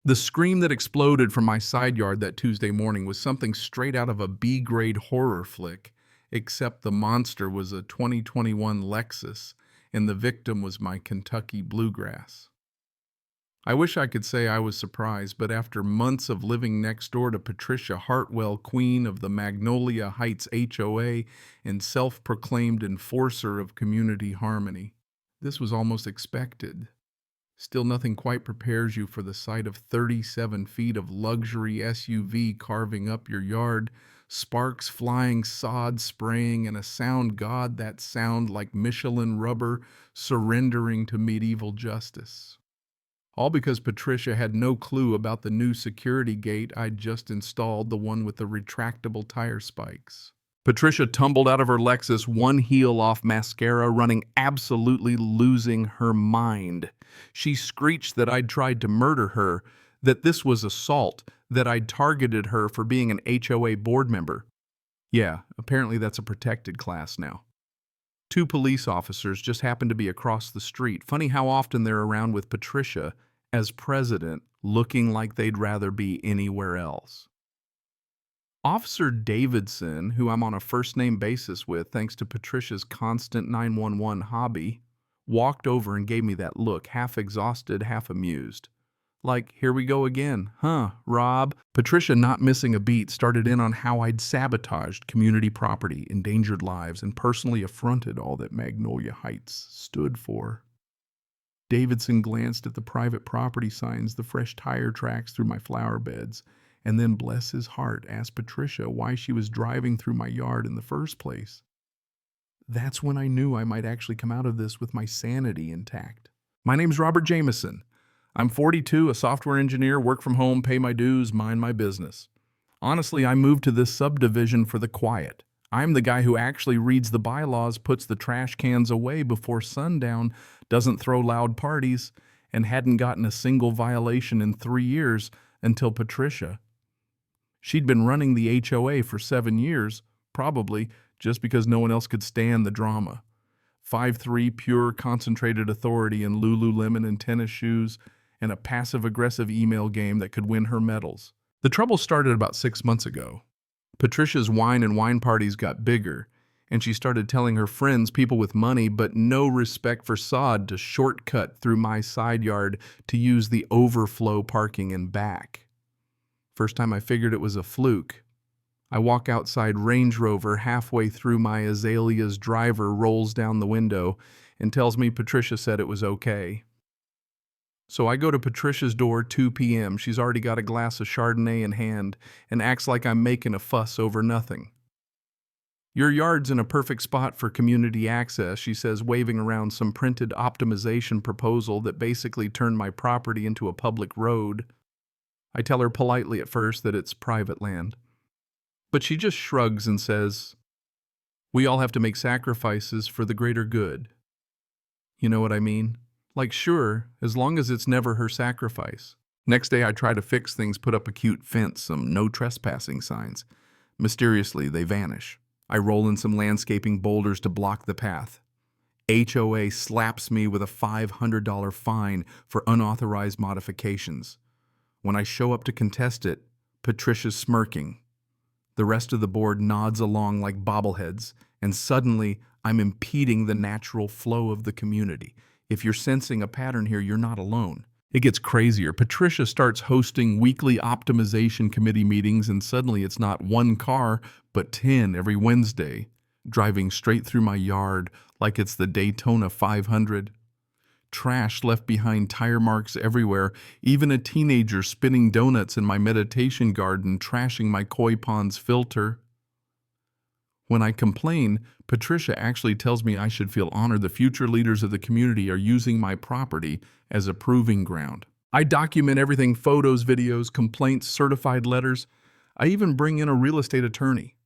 The scream that exploded from my side yard that Tuesday morning was something straight out of a B-grade horror flick, except the monster was a 2021 Lexus and the victim was my Kentucky bluegrass. I wish I could say I was surprised, but after months of living next door to Patricia Hartwell, queen of the Magnolia Heights HOA and self-proclaimed enforcer of community harmony, this was almost expected. Still, nothing quite prepares you for the sight of 37 feet of luxury SUV carving up your yard, sparks flying, sod spraying, and a sound god that sound like Michelin rubber surrendering to medieval justice. All because Patricia had no clue about the new security gate I'd just installed, the one with the retractable tire spikes. Patricia tumbled out of her Lexus, one heel off mascara, running, absolutely losing her mind. She screeched that I'd tried to murder her, that this was assault, that I'd targeted her for being an HOA board member. Yeah, apparently that's a protected class now. Two police officers just happened to be across the street. Funny how often they're around with Patricia as president, looking like they'd rather be anywhere else. Officer Davidson, who I'm on a first-name basis with thanks to Patricia's constant 911 hobby, walked over and gave me that look, half exhausted, half amused. Like, here we go again, huh, Rob? Patricia, not missing a beat, started in on how I'd sabotaged community property, endangered lives, and personally affronted all that Magnolia Heights stood for. Davidson glanced at the private property signs, the fresh tire tracks through my flower beds, and then, bless his heart, asked Patricia why she was driving through my yard in the first place. That's when I knew I might actually come out of this with my sanity intact. My name's Robert Jameson. I'm 42, a software engineer, work from home, pay my dues, mind my business. Honestly, I moved to this subdivision for the quiet. I'm the guy who actually reads the bylaws, puts the trash cans away before sundown, doesn't throw loud parties, and hadn't gotten a single violation in 3 years until Patricia. She'd been running the HOA for 7 years, probably just because no one else could stand the drama. 5'3", pure concentrated authority in Lululemon and tennis shoes, and a passive-aggressive email game that could win her medals. The trouble started about 6 months ago. Patricia's wine and wine parties got bigger, and she started telling her friends, people with money but no respect for sod, to shortcut through my side yard to use the overflow parking in back. First time I figured it was a fluke. I walk outside Range Rover, halfway through my azaleas, driver rolls down the window and tells me Patricia said it was okay. So I go to Patricia's door, 2 p.m. She's already got a glass of Chardonnay in hand and acts like I'm making a fuss over nothing. Your yard's in a perfect spot for community access, she says, waving around some printed optimization proposal that basically turned my property into a public road. I tell her politely at first that it's private land. But she just shrugs and says, we all have to make sacrifices for the greater good. You know what I mean? Like, sure, as long as it's never her sacrifice. Next day I try to fix things, put up a cute fence, some no trespassing signs. Mysteriously, they vanish. I roll in some landscaping boulders to block the path. HOA slaps me with a $500 fine for unauthorized modifications. When I show up to contest it, Patricia's smirking. The rest of the board nods along like bobbleheads, and suddenly I'm impeding the natural flow of the community. If you're sensing a pattern here, you're not alone. It gets crazier. Patricia starts hosting weekly optimization committee meetings, and suddenly it's not one car, but 10 every Wednesday, driving straight through my yard like it's the Daytona 500. Trash left behind, tire marks everywhere, even a teenager spinning donuts in my meditation garden, trashing my koi pond's filter. When I complain, Patricia actually tells me I should feel honored the future leaders of the community are using my property as a proving ground. I document everything: photos, videos, complaints, certified letters. I even bring in a real estate attorney.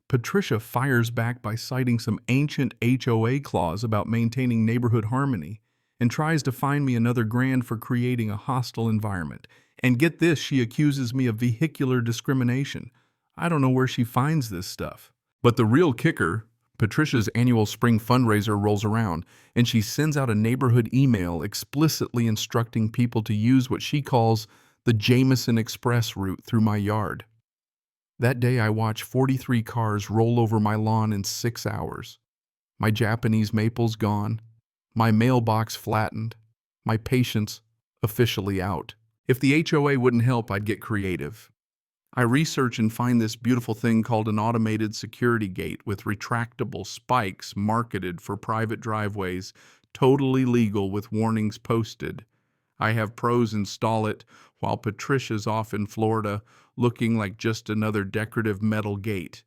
Patricia fires back by citing some ancient HOA clause about maintaining neighborhood harmony and tries to fine me another grand for creating a hostile environment. And get this, she accuses me of vehicular discrimination. I don't know where she finds this stuff. But the real kicker, Patricia's annual spring fundraiser rolls around, and she sends out a neighborhood email explicitly instructing people to use what she calls the Jameson Express route through my yard. That day I watched 43 cars roll over my lawn in 6 hours. My Japanese maples gone, my mailbox flattened, my patience officially out. If the HOA wouldn't help, I'd get creative. I research and find this beautiful thing called an automated security gate with retractable spikes marketed for private driveways, totally legal with warnings posted. I have pros install it while Patricia's off in Florida looking like just another decorative metal gate.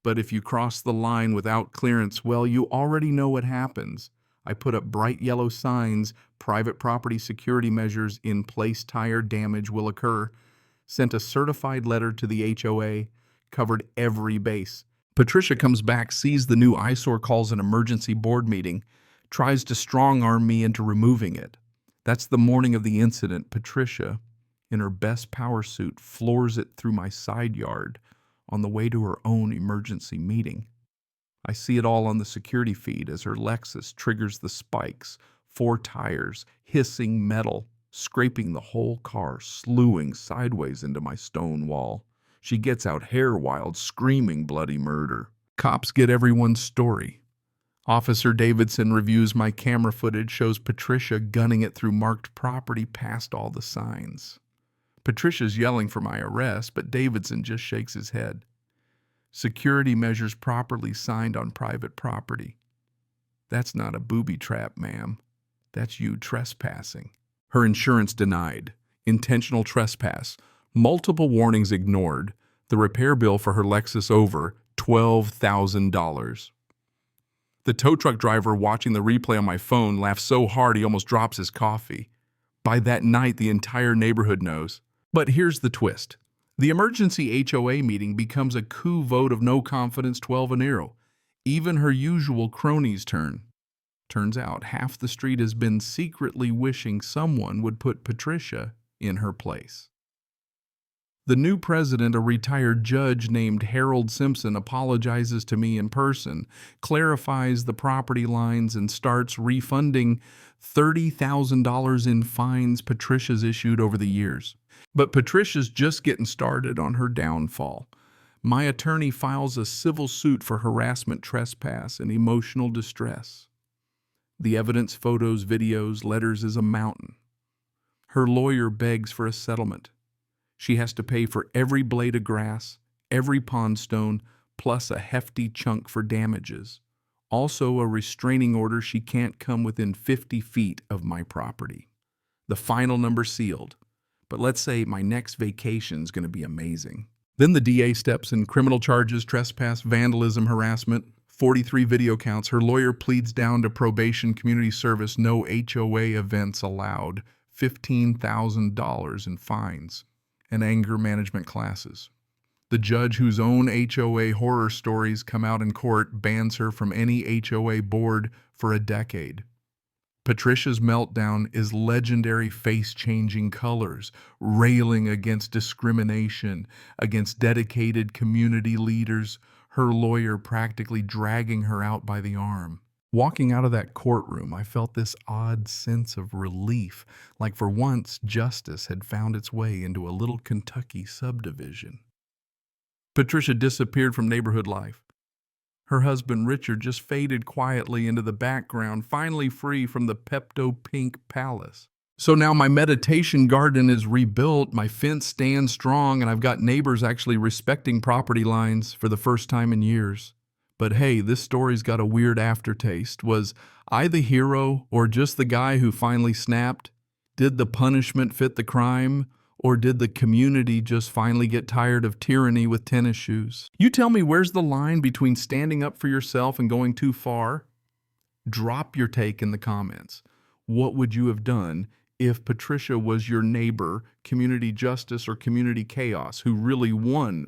But if you cross the line without clearance, well, you already know what happens. I put up bright yellow signs, private property security measures in place, tire damage will occur. Sent a certified letter to the HOA, covered every base. Patricia comes back, sees the new eyesore, calls an emergency board meeting, tries to strong-arm me into removing it. That's the morning of the incident. Patricia, in her best power suit, floors it through my side yard on the way to her own emergency meeting. I see it all on the security feed as her Lexus triggers the spikes, 4 tires, hissing metal, scraping the whole car, slewing sideways into my stone wall. She gets out hair wild, screaming bloody murder. Cops get everyone's story. Officer Davidson reviews my camera footage, shows Patricia gunning it through marked property past all the signs. Patricia's yelling for my arrest, but Davidson just shakes his head. Security measures properly signed on private property. That's not a booby trap, ma'am. That's you trespassing. Her insurance denied. Intentional trespass. Multiple warnings ignored. The repair bill for her Lexus over $12,000. The tow truck driver watching the replay on my phone laughs so hard he almost drops his coffee. By that night, the entire neighborhood knows. But here's the twist. The emergency HOA meeting becomes a coup vote of no confidence 12-0. Even her usual cronies turn. Turns out half the street has been secretly wishing someone would put Patricia in her place. The new president, a retired judge named Harold Simpson, apologizes to me in person, clarifies the property lines, and starts refunding $30,000 in fines Patricia's issued over the years. But Patricia's just getting started on her downfall. My attorney files a civil suit for harassment, trespass, and emotional distress. The evidence, photos, videos, letters is a mountain. Her lawyer begs for a settlement. She has to pay for every blade of grass, every pond stone, plus a hefty chunk for damages. Also a restraining order she can't come within 50 feet of my property. The final number sealed. But let's say my next vacation's going to be amazing. Then the DA steps in: criminal charges, trespass, vandalism, harassment, 43 video counts. Her lawyer pleads down to probation, community service, no HOA events allowed, $15,000 in fines, and anger management classes. The judge, whose own HOA horror stories come out in court, bans her from any HOA board for a decade. Patricia's meltdown is legendary, face-changing colors, railing against discrimination, against dedicated community leaders, her lawyer practically dragging her out by the arm. Walking out of that courtroom, I felt this odd sense of relief, like for once justice had found its way into a little Kentucky subdivision. Patricia disappeared from neighborhood life. Her husband, Richard, just faded quietly into the background, finally free from the Pepto-Pink palace. So now my meditation garden is rebuilt, my fence stands strong, and I've got neighbors actually respecting property lines for the first time in years. But hey, this story's got a weird aftertaste. Was I the hero, or just the guy who finally snapped? Did the punishment fit the crime? Or did the community just finally get tired of tyranny with tennis shoes? You tell me, where's the line between standing up for yourself and going too far? Drop your take in the comments. What would you have done if Patricia was your neighbor, community justice, or community chaos who really won